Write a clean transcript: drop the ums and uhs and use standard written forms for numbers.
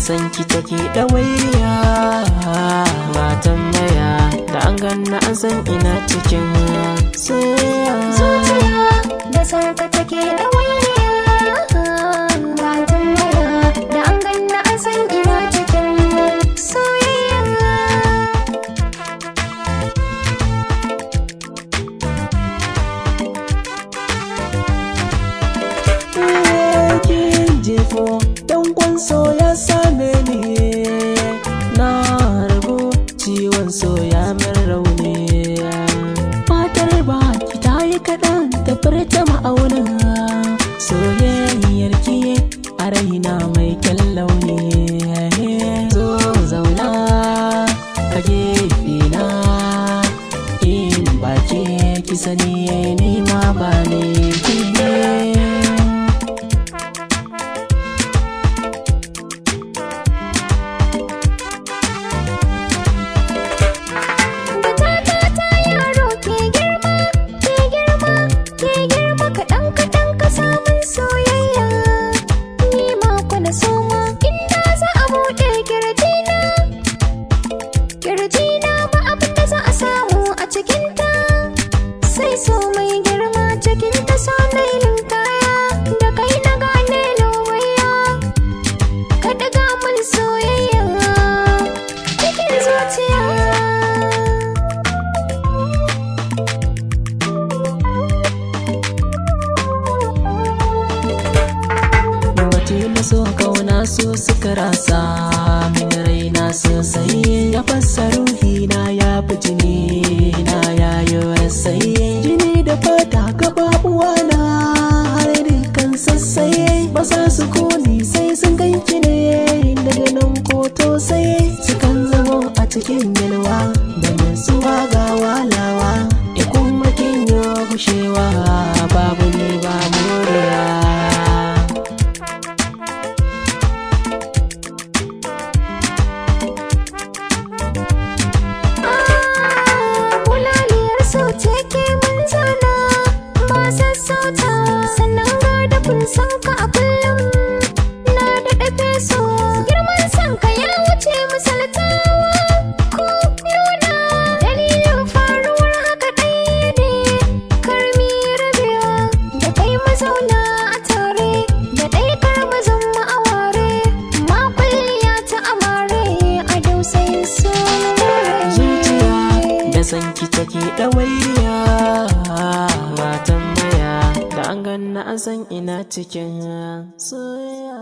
sanki take ɗawainiya ba tambaya da an ganna an san ina cikin soyayya. Zuciya da sanka take ɗawainiya ba tambaya da an ganna an san ina cikin soyayya. Jefo dankon so ya same ni, na rago ciwon so ya min rauni. Fatar baki ta yi kaɗan ta furta ma'aunin soyayyar ki a raina mai kyan launi. Zo zauna a gefe na, in baki ki sani ni ma ba ne ki ne. So mai girma cikin ta so na ilin kaya da kai na gane lowaya ka daga mun soyayya cikin zuciya. Wati na so kauna so suka rasa min raina sosai, ya fassa ruhi na ya fi jini na yayo rasai. Da fata gababuwa na har dukkan sassai, basa su koni sai sun ganki ne daga nan koto sai sukan zamo a cikin yalwa da nutsuwa ga walawa. Kuma kin yi gushewa babu ni ba morewa. Sannan ga da kun san ka a kullum na da ɗafe so girman san ka ya wuce misaltawa ko nuna. Dalilin faruwar haka ɗaya ne karmi rabewa da kai mazauna a tare da ɗai kar mazan ma'aware makwalliya ta amare a dausayin so. Zuciya da sanki take ɗawainiya ba tambaya da an ganna an san ina cikin soyayya.